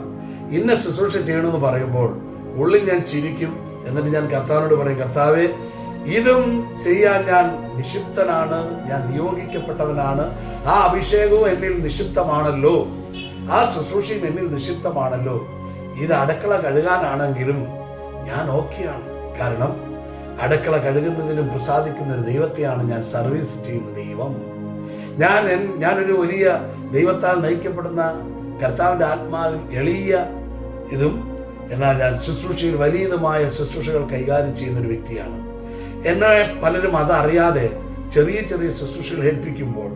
ഇന്ന ശുശ്രൂഷ ചെയ്യണമെന്ന് പറയുമ്പോൾ ഉള്ളിൽ ഞാൻ ചിരിക്കും. എന്നിട്ട് ഞാൻ കർത്താവിനോട് പറയും, കർത്താവേ, ഇതും ചെയ്യാൻ ഞാൻ നിക്ഷിപ്തനാണ്, ഞാൻ നിയോഗിക്കപ്പെട്ടവനാണ്. ആ അഭിഷേകവും എന്നിൽ നിക്ഷിപ്തമാണല്ലോ, ആ ശുശ്രൂഷയും എന്നിൽ നിക്ഷിപ്തമാണല്ലോ. ഇത് അടുക്കള കഴുകാനാണെങ്കിലും ഞാൻ ഓക്കെയാണ്. കാരണം അടുക്കള കഴുകുന്നതിനും പ്രസാദിക്കുന്ന ഒരു ദൈവത്തെയാണ് ഞാൻ സർവീസ് ചെയ്യുന്ന ദൈവം. ഞാനൊരു വലിയ ദൈവത്താൽ നയിക്കപ്പെടുന്ന കർത്താവിൻ്റെ ആത്മാവിൽ എളിയ ഇതും, എന്നാൽ ഞാൻ ശുശ്രൂഷയിൽ വലിയതുമായ ശുശ്രൂഷകൾ കൈകാര്യം ചെയ്യുന്നൊരു വ്യക്തിയാണ്. എന്നെ പലരും അതറിയാതെ ചെറിയ ചെറിയ ശുശ്രൂഷകൾ ഏൽപ്പിക്കുമ്പോൾ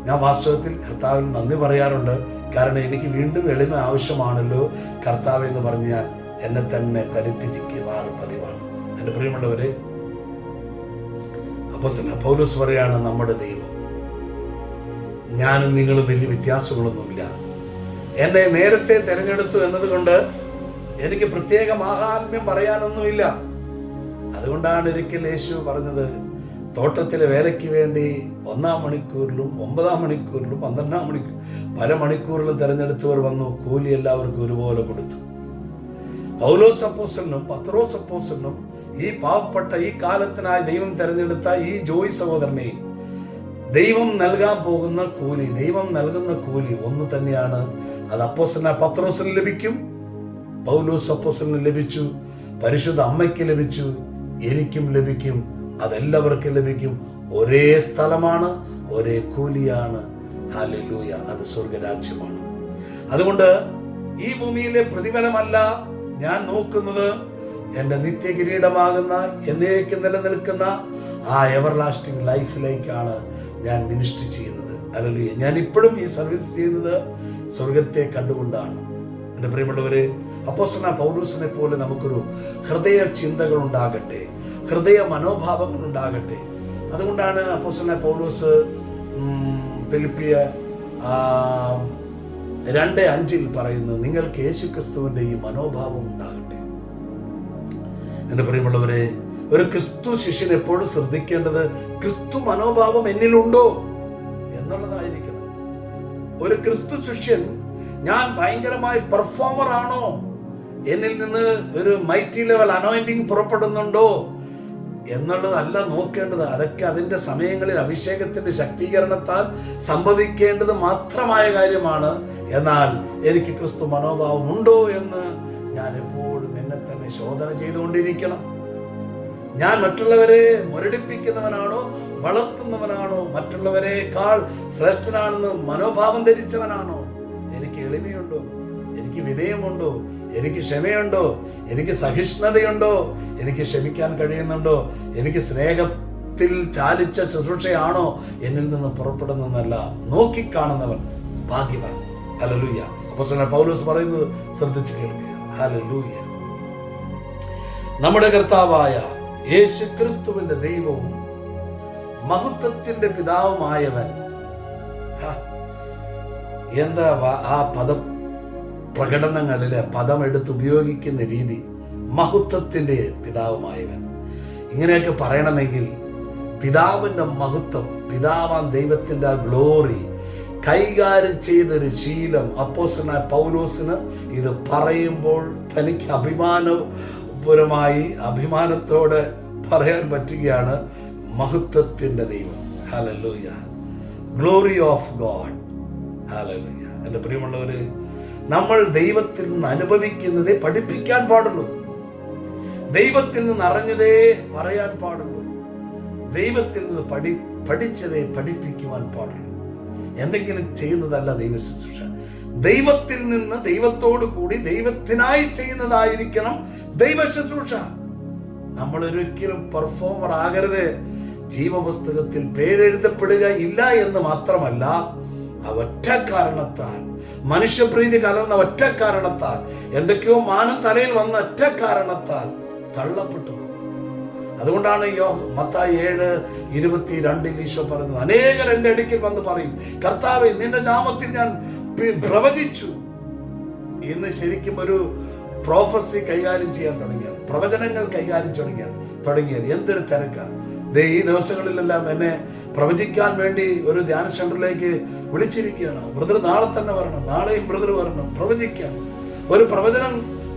ഞാൻ വാസ്തവത്തിൽ കർത്താവിന് നന്ദി പറയാറുണ്ട്. കാരണം എനിക്ക് വീണ്ടും എളിമ ആവശ്യമാണല്ലോ കർത്താവ് എന്ന് പറഞ്ഞ് ഞാൻ എന്നെ തന്നെ പരിത്യജിക്കുവാറ് പതിവാണ്. എൻ്റെ പ്രിയമുള്ളവരെ, അപ്പോസ്തലനായ പൗലോസ് പറയാണ്, നമ്മുടെ ദൈവം. ഞാനും നിങ്ങളും വലിയ വ്യത്യാസങ്ങളൊന്നുമില്ല. എന്നെ നേരത്തെ തിരഞ്ഞെടുത്തു എന്നതുകൊണ്ട് എനിക്ക് പ്രത്യേക മഹാത്മ്യം പറയാനൊന്നുമില്ല. അതുകൊണ്ടാണ് ഒരിക്കൽ യേശു പറഞ്ഞത്, തോട്ടത്തിലെ വേലയ്ക്ക് വേണ്ടി 1-ാം മണിക്കൂറിലും 9-ാം മണിക്കൂറിലും 12-ാം മണിക്കൂർ പല മണിക്കൂറിലും തിരഞ്ഞെടുത്തവർ വന്നു, കൂലി എല്ലാവർക്കും ഒരുപോലെ കൊടുത്തു. പൗലോസ് അപ്പോസ്തലനും പത്രോസ് അപ്പോസ്തലനും ഈ പാവപ്പെട്ട ഈ കാലത്തിനായി ദൈവം തിരഞ്ഞെടുത്ത ഈ ജോയ് സഹോദരനെയും ദൈവം നൽകാൻ പോകുന്ന കൂലി, ദൈവം നൽകുന്ന കൂലി ഒന്ന് തന്നെയാണ്. അത് അപ്പോസ്തലനായ പത്രോസിന് ലഭിക്കും, പൗലോസ് അപ്പോസ്തലന് ലഭിച്ചു, പരിശുദ്ധ അമ്മയ്ക്ക് ലഭിച്ചു, എനിക്കും ലഭിക്കും, അതെല്ലാവർക്കും ലഭിക്കും. ഒരേ സ്ഥലമാണ്, ഒരേ കൂലിയാണ്. ഹല്ലേലൂയ, അത് സ്വർഗരാജ്യമാണ്. അതുകൊണ്ട് ഈ ഭൂമിയിലെ പ്രതിഫലമല്ല ഞാൻ നോക്കുന്നത്, എൻ്റെ നിത്യകിരീടമാകുന്ന എന്നേക്കും നിലനിൽക്കുന്ന ആ എവർലാസ്റ്റിംഗ് ലൈഫിലേക്കാണ് ഞാൻ മിനിസ്ട്രി ചെയ്യുന്നത്. ഹല്ലേലൂയ. ഞാൻ ഇപ്പോഴും ഈ സർവീസ് ചെയ്യുന്നത് സ്വർഗത്തെ കണ്ടുകൊണ്ടാണ്. എൻ്റെ പ്രിയമുള്ളവരെ, അപ്പോസ്തലനായ പൗലോസിനെ പോലെ നമുക്കൊരു ഹൃദയ ചിന്തകൾ ഉണ്ടാകട്ടെ, ഹൃദയ മനോഭാവങ്ങൾ ഉണ്ടാകട്ടെ. അതുകൊണ്ടാണ് അപ്പോസ്തലനായ പൗലോസ് ഫിലിപ്പിയ 2:5 പറയുന്നത്, നിങ്ങൾക്ക് യേശുക്രിസ്തുവിന്റെ ഈ മനോഭാവം ഉണ്ടാകട്ടെ. എൻ്റെ പ്രിയമുള്ളവരെ, ഒരു ക്രിസ്തു ശിഷ്യൻ എപ്പോഴും ശ്രദ്ധിക്കേണ്ടത് ക്രിസ്തു മനോഭാവം എന്നിലുണ്ടോ എന്നുള്ളതായിരിക്കണം. ഒരു ക്രിസ്തു ശിഷ്യൻ ഞാൻ ഭയങ്കരമായ പെർഫോമർ ആണോ, എന്നിൽ നിന്ന് ഒരു മൈറ്റി ലെവൽ അനോയിന്റിങ് പുറപ്പെടുന്നുണ്ടോ എന്നുള്ളതല്ല നോക്കേണ്ടത്. അതൊക്കെ അതിൻ്റെ സമയങ്ങളിൽ അഭിഷേകത്തിന്റെ ശക്തീകരണത്താൽ സംഭവിക്കേണ്ടത് മാത്രമായ കാര്യമാണ്. എന്നാൽ എനിക്ക് ക്രിസ്തു മനോഭാവം ഉണ്ടോ എന്ന് ഞാൻ എപ്പോഴും എന്നെ തന്നെ ശോധന ചെയ്തുകൊണ്ടിരിക്കണം. ഞാൻ മറ്റുള്ളവരെ മുരടിപ്പിക്കുന്നവനാണോ, വളർത്തുന്നവനാണോ, മറ്റുള്ളവരെക്കാൾ ശ്രേഷ്ഠനാണെന്ന് മനോഭാവം ധരിച്ചവനാണോ? എനിക്ക് എളിമയുണ്ടോ, എനിക്ക് വിനയമുണ്ടോ, എനിക്ക് ക്ഷമയുണ്ടോ, എനിക്ക് സഹിഷ്ണുതയുണ്ടോ, എനിക്ക് ക്ഷമിക്കാൻ കഴിയുന്നുണ്ടോ, എനിക്ക് സ്നേഹത്തിൽ ചാലിച്ച ശുശ്രൂഷയാണോ എന്നിൽ നിന്ന് പുറപ്പെടുന്നതെന്നല്ല നോക്കിക്കാണുന്നവൻ ഭാഗ്യവാൻ. ഹല്ലേലൂയ. അപ്പോസ്തലനായ പൗലോസ് പറയുന്നത് ശ്രദ്ധിച്ച് കേൾക്കുക. ഹല്ലേലൂയ. നമ്മുടെ കർത്താവായ യേശുക്രിസ്തുവിന്റെ ദൈവവും മഹത്വത്തിന്റെ പിതാവുമായവൻ. എന്താ ആ പ്രകടനങ്ങളിലെ പദം എടുത്ത് ഉപയോഗിക്കുന്ന രീതി, മഹത്വത്തിന്റെ പിതാവുമായവൻ. ഇങ്ങനെയൊക്കെ പറയണമെങ്കിൽ പിതാവിന്റെ മഹത്വം, പിതാവാൻ ദൈവത്തിന്റെ ആ ഗ്ലോറി കൈകാര്യം ചെയ്തൊരു ശീലം അപ്പോസ്തലനായ പൗലോസിന് ഇത് പറയുമ്പോൾ തനിക്ക് അഭിമാനത്തോടെ പറയാൻ പറ്റുകയാണ്, മഹത്വത്തിന്റെ ദൈവം. Hallelujah. Glory of God. Hallelujah. എൻ്റെ പ്രിയമുള്ളവര്, നമ്മൾ ദൈവത്തിൽ നിന്ന് അനുഭവിക്കുന്നതേ പഠിപ്പിക്കാൻ പാടുള്ളൂ, ദൈവത്തിൽ നിന്ന് അറിഞ്ഞതേ പറയാൻ പാടുള്ളൂ, ദൈവത്തിൽ നിന്ന് പഠിച്ചതേ പഠിപ്പിക്കുവാൻ പാടുള്ളൂ. എന്തെങ്കിലും ചെയ്യുന്നതല്ല ദൈവ ശുശ്രൂഷ. ദൈവത്തിൽ നിന്ന് ദൈവത്തോടു കൂടി ദൈവത്തിനായി ചെയ്യുന്നതായിരിക്കണം ദൈവ ശുശ്രൂഷ. നമ്മൾ ഒരിക്കലും പെർഫോമർ ആകരുത്. ജീവപുസ്തകത്തിൽ പേരെഴുതപ്പെടുക ഇല്ല എന്ന് മാത്രമല്ല, ഒറ്റ കാരണത്താൽ, മനുഷ്യപ്രീതി കലർന്ന ഒറ്റ കാരണത്താൽ, എന്തൊക്കെയോ മാനം തലയിൽ വന്ന ഒറ്റ കാരണത്താൽ തള്ളപ്പെട്ടു. അതുകൊണ്ടാണ് മത്തായി 7:22 ഈശോ പറഞ്ഞത്, അനേകർ എൻ്റെ അടുക്കൽ വന്ന് പറയും, കർത്താവേ നിന്റെ നാമത്തിൽ ഞാൻ പ്രവചിച്ചു. ഇന്ന് ശരിക്കും ഒരു പ്രോഫസി കൈകാര്യം ചെയ്യാൻ തുടങ്ങിയാൽ, പ്രവചനങ്ങൾ കൈകാര്യം തുടങ്ങിയാൽ എന്തൊരു തിരക്കാണ്. ഈ ദിവസങ്ങളിലെല്ലാം എന്നെ പ്രവചിക്കാൻ വേണ്ടി ഒരു ധ്യാന സെന്ററിലേക്ക് വിളിച്ചിരിക്കുകയാണ്. ബ്രദർ നാളെ തന്നെ വരണം, നാളെയും ബ്രദർ വരണം പ്രവചിക്കാൻ. ഒരു പ്രവചനം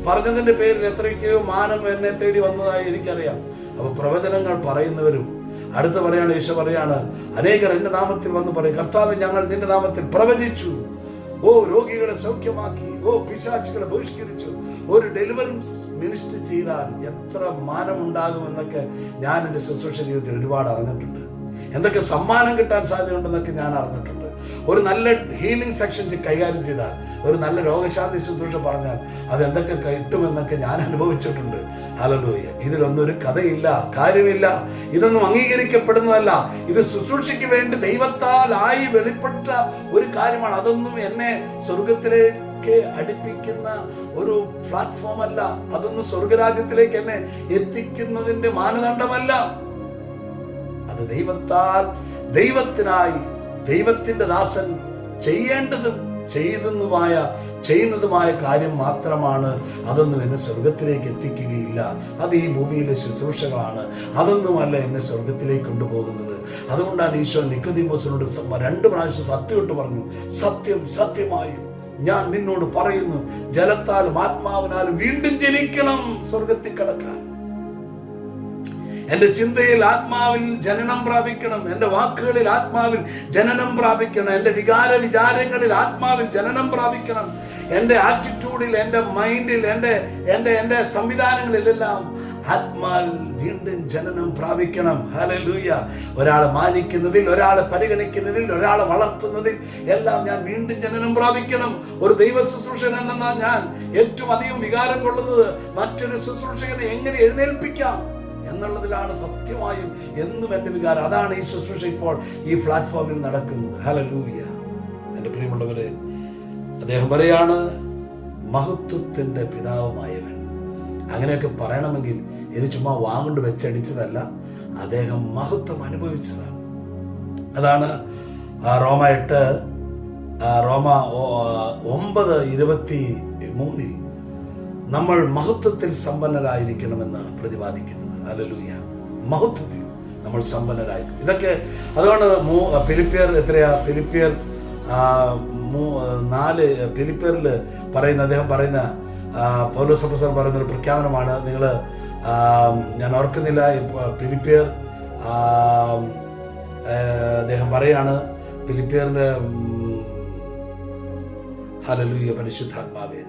പറഞ്ഞതിന്റെ പേരിൽ എത്രയൊക്കെയോ മാനം എന്നെ തേടി വന്നതായി എനിക്കറിയാം. അപ്പൊ പ്രവചനങ്ങൾ പറയുന്നവരും അടുത്ത് പറയാണ്, യേശു പറയാണ്, അനേകർ എൻ്റെ നാമത്തിൽ വന്ന് പറയും, കർത്താവേ ഞങ്ങൾ നിന്റെ നാമത്തിൽ പ്രവചിച്ചു, ഓ രോഗികളെ സൗഖ്യമാക്കി, ഓ പിശാചുകളെ ബഹിഷ്കരിച്ചു. ഒരു ഡെലിവറൻസ് മിനിസ്റ്റർ ചെയ്താൽ എത്ര മാനമുണ്ടാകുമെന്നൊക്കെ ഞാൻ എൻ്റെ ശുശ്രൂഷ ജീവിതത്തിൽ ഒരുപാട് അറിഞ്ഞിട്ടുണ്ട്. എന്തൊക്കെ സമ്മാനം കിട്ടാൻ സാധ്യതയുണ്ടെന്നൊക്കെ ഞാൻ അറിഞ്ഞിട്ടുണ്ട്. ഒരു നല്ല ഹീലിംഗ് സെക്ഷൻ കൈകാര്യം ചെയ്താൽ, ഒരു നല്ല രോഗശാന്തി ശുശ്രൂഷ പറഞ്ഞാൽ അതെന്തൊക്കെ കിട്ടുമെന്നൊക്കെ ഞാൻ അനുഭവിച്ചിട്ടുണ്ട്. ഹല്ലേലൂയ. ഇതിലൊന്നും ഒരു കഥയില്ല, കാര്യമില്ല. ഇതൊന്നും അംഗീകരിക്കപ്പെടുന്നതല്ല. ഇത് ശുശ്രൂഷയ്ക്ക് വേണ്ടി ദൈവത്താൽ ആയി വെളിപ്പെട്ട ഒരു കാര്യമാണ്. അതൊന്നും എന്നെ സ്വർഗത്തിലേക്ക് അടുപ്പിക്കുന്ന ഒരു പ്ലാറ്റ്ഫോം അല്ല. അതൊന്നും സ്വർഗരാജ്യത്തിലേക്ക് എന്നെ എത്തിക്കുന്നതിന്റെ മാനദണ്ഡമല്ല. അത് ദൈവത്താൽ, ദൈവത്തിനായി, ദൈവത്തിന്റെ ദാസൻ ചെയ്യേണ്ടതും ചെയ്യുന്നതുമായ കാര്യം മാത്രമാണ്. അതൊന്നും എന്നെ സ്വർഗത്തിലേക്ക് എത്തിക്കുകയില്ല. അത് ഈ ഭൂമിയിലെ ശുശ്രൂഷകളാണ്. അതൊന്നുമല്ല എന്നെ സ്വർഗത്തിലേക്ക് കൊണ്ടുപോകുന്നത്. അതുകൊണ്ടാണ് ഈശോ നിക്കോദീമോസിനോട് 2 പ്രാവശ്യം സത്യമിട്ട് പറഞ്ഞു, സത്യം സത്യമായും ഞാൻ നിന്നോട് പറയുന്നു, ജലത്താലും ആത്മാവിനാലും വീണ്ടും ജനിക്കണം സ്വർഗത്തിൽ കടക്കാൻ. എൻ്റെ ചിന്തയിൽ ആത്മാവിൽ ജനനം പ്രാപിക്കണം, എൻ്റെ വാക്കുകളിൽ ആത്മാവിൽ ജനനം പ്രാപിക്കണം, എൻ്റെ വിചാരങ്ങളിൽ ആത്മാവിൽ ജനനം പ്രാപിക്കണം, എൻ്റെ ആറ്റിറ്റ്യൂഡിൽ, എൻ്റെ മൈൻഡിൽ, എൻ്റെ സംവിധാനങ്ങളിലെല്ലാം ആത്മാവിൽ വീണ്ടും ജനനം പ്രാപിക്കണം. ഹല്ലേലൂയ. ഒരാളെ മാനിക്കുന്നതിൽ, ഒരാളെ പരിഗണിക്കുന്നതിൽ, ഒരാളെ വളർത്തുന്നതിൽ എല്ലാം ഞാൻ വീണ്ടും ജനനം പ്രാപിക്കണം. ഒരു ദൈവ ശുശ്രൂഷകൻ എന്ന ഞാൻ ഏറ്റവും അധികം വികാരം കൊള്ളുന്നത് മറ്റൊരു ശുശ്രൂഷകനെ എങ്ങനെ എഴുന്നേൽപ്പിക്കാം എന്നുള്ളതിലാണ് സത്യമായും എന്നും എൻ്റെ വികാരം. അതാണ് ഈ ശുശ്രൂഷ ഇപ്പോൾ ഈ പ്ലാറ്റ്ഫോമിൽ നടക്കുന്നത്. ഹല്ലേലൂയ. എൻ്റെ പ്രിയമുള്ളവരെ, അദ്ദേഹം പറയാണ് മഹത്വത്തിൻ്റെ പിതാവുമായവൻ. അങ്ങനെയൊക്കെ പറയണമെങ്കിൽ ഇത് ചുമ്മാ വാങ്ങുകൊണ്ട് വെച്ചടിച്ചതല്ല, അദ്ദേഹം മഹത്വം അനുഭവിച്ചതാണ്. അതാണ് റോമ 9:23 നമ്മൾ മഹത്വത്തിൽ സമ്പന്നരായിരിക്കണമെന്ന് പ്രതിപാദിക്കുന്നത്. ഹല്ലേലൂയ. മഹത്വത്തിൽ നമ്മൾ സമ്പന്നരായിരിക്കും. ഇതൊക്കെ അതുകൊണ്ട് ഫിലിപ്പിയർ 4 പറയുന്ന അദ്ദേഹം പറയുന്ന പൗലോസ് അപ്പോസ്തലൻ പറയുന്ന ഒരു പ്രഖ്യാപനമാണ്. നിങ്ങൾ ഞാൻ ഓർക്കുന്നില്ല, ഫിലിപ്പിയർ അദ്ദേഹം പറയാണ്, ഫിലിപ്പിയറിൻ്റെ ഹല്ലേലൂയ പരിശുദ്ധാത്മാവേ,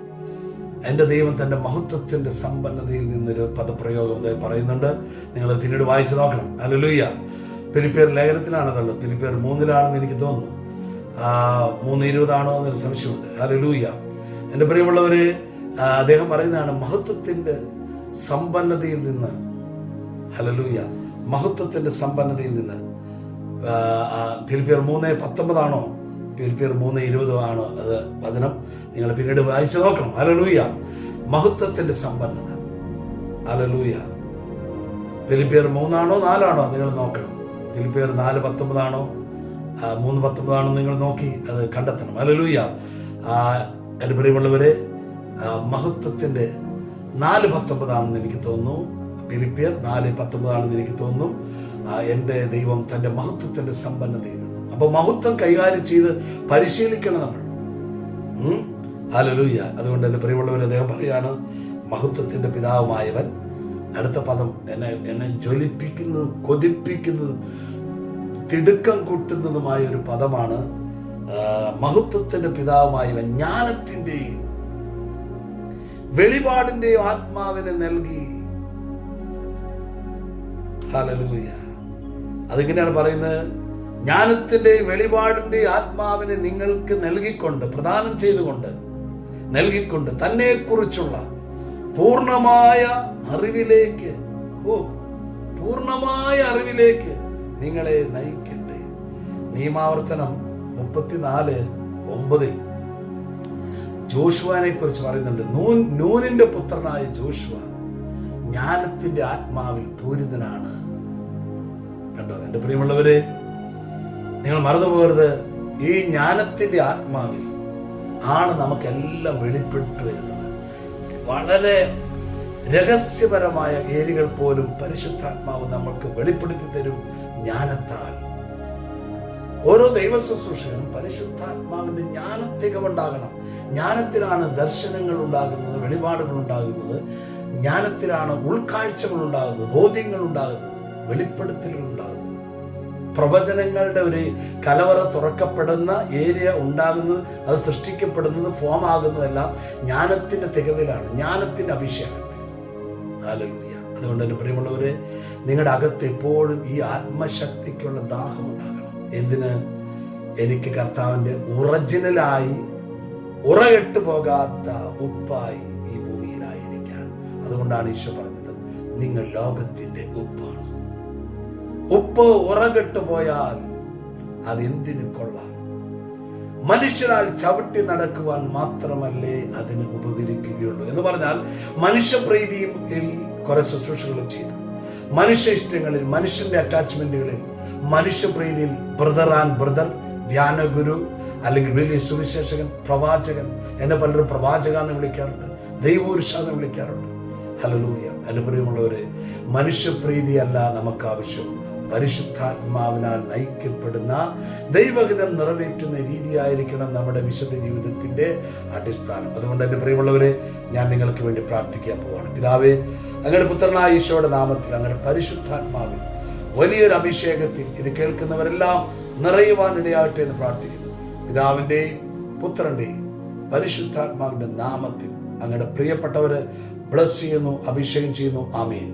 എൻ്റെ ദൈവം തൻ്റെ മഹത്വത്തിൻ്റെ സമ്പന്നതയിൽ നിന്നൊരു പദപ്രയോഗം അദ്ദേഹം പറയുന്നുണ്ട്. നിങ്ങൾ പിന്നീട് വായിച്ചു നോക്കണം. ഹല്ലേലൂയ. ഫിലിപ്പിയർ ലേഖനത്തിലാണതുള്ളത്. ഫിലിപ്പിയർ 3-ലാണെന്ന് എനിക്ക് തോന്നുന്നു. 3:20 എന്നൊരു സംശയമുണ്ട്. ഹല്ലേലൂയ. എൻ്റെ പ്രിയമുള്ളവരെ, അദ്ദേഹം പറയുന്നതാണ് മഹത്വത്തിൻ്റെ സമ്പന്നതയിൽ നിന്ന്. ഹല്ലേലൂയ. മഹത്വത്തിൻ്റെ സമ്പന്നതയിൽ നിന്ന്. ഫിലിപ്പിയർ 3:19 ഫിലിപ്പിയർ 3:20 അത് വചനം. നിങ്ങൾ പിന്നീട് വായിച്ചു നോക്കണം. ഹല്ലേലൂയ. മഹത്വത്തിൻ്റെ സമ്പന്നത. ഹല്ലേലൂയ. ഫിലിപ്പിയർ 3-4 നിങ്ങൾ നോക്കണം. ഫിലിപ്പിയർ 4:19 3:19 നിങ്ങൾ നോക്കി അത് കണ്ടെത്തണം. ഹല്ലേലൂയ. എൻ്റെ പ്രിയമുള്ളവരെ, മഹത്വത്തിൻ്റെ 4:19 എനിക്ക് തോന്നുന്നു. ഫിലിപ്പിയർ 4:19 എനിക്ക് തോന്നുന്നു. എൻ്റെ ദൈവം തൻ്റെ മഹത്വത്തിൻ്റെ സമ്പന്നതയിൽ നിന്ന്. അപ്പോൾ മഹത്വം കൈകാര്യം ചെയ്ത് പരിശീലിക്കണം നമ്മൾ. ഹല്ലേലൂയ. അതുകൊണ്ട് എൻ്റെ പ്രിയമുള്ളവർ, അദ്ദേഹം പറയാണ് മഹത്വത്തിൻ്റെ പിതാവുമായവൻ. അടുത്ത പദം എന്നെ ജ്വലിപ്പിക്കുന്നതും കൊതിപ്പിക്കുന്നതും തിടുക്കം കൂട്ടുന്നതുമായ ഒരു പദമാണ്. മഹത്വത്തിൻ്റെ പിതാവുമായവൻ ജ്ഞാനത്തിൻ്റെയും വെളിപാടിൻ്റെയും ആത്മാവിനെ നൽകി. ഹല്ലേലൂയ. അതിങ്ങനെയാണ് പറയുന്നത്, ജ്ഞാനത്തിൻ്റെയും വെളിപാടിൻ്റെയും ആത്മാവിനെ നിങ്ങൾക്ക് നൽകിക്കൊണ്ട്, പ്രദാനം ചെയ്തുകൊണ്ട്, നൽകിക്കൊണ്ട് തന്നെക്കുറിച്ചുള്ള പൂർണ്ണമായ അറിവിലേക്ക് നിങ്ങളെ നയിക്കട്ടെ. നിയമാവർത്തനം 34:9 ജോഷുവനെ കുറിച്ച് പറയുന്നുണ്ട്. നൂനിന്റെ പുത്രനായ ജോഷുവ ജ്ഞാനത്തിന്റെ ആത്മാവിൽ പൂരിതനാണ്. കണ്ടോ എൻ്റെ പ്രിയമുള്ളവരെ, നിങ്ങൾ മറന്നുപോകരുത്, ഈ ജ്ഞാനത്തിന്റെ ആത്മാവിൽ ആണ് നമുക്കെല്ലാം വെളിപ്പെട്ടു വരുന്നത്. വളരെ രഹസ്യപരമായ ഏരിയകൾ പോലും പരിശുദ്ധാത്മാവ് നമുക്ക് വെളിപ്പെടുത്തി തരും ജ്ഞാനത്താൽ. ഓരോ ദൈവ ശുശ്രൂഷകനും പരിശുദ്ധാത്മാവിൻ്റെ ജ്ഞാനത്തികവുണ്ടാകണം. ജ്ഞാനത്തിലാണ് ദർശനങ്ങൾ ഉണ്ടാകുന്നത്, വെളിപാടുകൾ ഉണ്ടാകുന്നത്. ജ്ഞാനത്തിലാണ് ഉൾക്കാഴ്ചകൾ ഉണ്ടാകുന്നത്, ബോധ്യങ്ങൾ ഉണ്ടാകുന്നത്, വെളിപ്പെടുത്തലുകൾ ഉണ്ടാകുന്നത്. പ്രവചനങ്ങളുടെ ഒരു കലവറ തുറക്കപ്പെടുന്ന ഏരിയ ഉണ്ടാകുന്നത്, അത് സൃഷ്ടിക്കപ്പെടുന്നത്, ഫോം ആകുന്നതെല്ലാം ജ്ഞാനത്തിൻ്റെ തികവിലാണ്, ജ്ഞാനത്തിൻ്റെ അഭിഷേകത്തിൽ. ഹല്ലേലൂയ. അതുകൊണ്ട് എൻ്റെ പ്രിയമുള്ളവരെ, നിങ്ങളുടെ അകത്ത് എപ്പോഴും ഈ ആത്മശക്തിക്കുള്ള ദാഹം ഉണ്ടാകണം. എന്തിന്? എനിക്ക് കർത്താവിൻ്റെ ഒറിജിനലായി ഉറകെട്ടു പോകാത്ത ഉപ്പായി ഈ ഭൂമിയിലായിരിക്കാൻ. അതുകൊണ്ടാണ് ഈശോ പറഞ്ഞത്, നിങ്ങൾ ലോകത്തിൻ്റെ ഉപ്പാണ്. ഉപ്പ് ഉറകെട്ടു പോയാൽ അതെന്തിനു കൊള്ളാം? മനുഷ്യരാൽ ചവിട്ടി നടക്കുവാൻ മാത്രമല്ലേ അതിന് ഉപകരിക്കുകയുള്ളൂ എന്ന് പറഞ്ഞാൽ, മനുഷ്യപ്രീതിയിൽ കുറെ ശുശ്രൂഷകൾ ചെയ്തു, മനുഷ്യ ഇഷ്ടങ്ങളിൽ, മനുഷ്യന്റെ അറ്റാച്ച്മെന്റുകളിൽ, മനുഷ്യപ്രീതിയിൽ ബ്രദർ ആൻഡ് ബ്രദർ, ധ്യാനഗുരു, അല്ലെങ്കിൽ വലിയ സുവിശേഷകൻ, പ്രവാചകൻ. എന്നെ പലരും പ്രവാചക എന്ന് വിളിക്കാറുണ്ട്, ദൈവപുരുഷ എന്ന് വിളിക്കാറുണ്ട്. ഹല്ലേലൂയ. എൻ്റെ പ്രിയമുള്ളവരെ, മനുഷ്യപ്രീതിയല്ല നമുക്ക് ആവശ്യം, പരിശുദ്ധാത്മാവിനാൽ നയിക്കപ്പെടുന്ന ദൈവഹിതം നിറവേറ്റുന്ന രീതിയായിരിക്കണം നമ്മുടെ വിശുദ്ധ ജീവിതത്തിൻ്റെ അടിസ്ഥാനം. അതുകൊണ്ട് എൻ്റെ പ്രിയമുള്ളവരെ, ഞാൻ നിങ്ങൾക്ക് വേണ്ടി പ്രാർത്ഥിക്കാൻ പോവുകയാണ്. പിതാവേ, അങ്ങയുടെ പുത്രനായ ഈശോയുടെ നാമത്തിൽ അങ്ങയുടെ പരിശുദ്ധാത്മാവിൽ വലിയൊരു അഭിഷേകത്തിൽ ഇത് കേൾക്കുന്നവരെല്ലാം നിറയുവാനിടയാകട്ടെ എന്ന് പ്രാർത്ഥിക്കുന്നു. പിതാവിൻ്റെയും പുത്രൻ്റെയും പരിശുദ്ധാത്മാവിൻ്റെ നാമത്തിൽ അങ്ങയുടെ പ്രിയപ്പെട്ടവരെ ബ്ലസ് ചെയ്യുന്നു, അഭിഷേകം ചെയ്യുന്നു. ആമേൻ.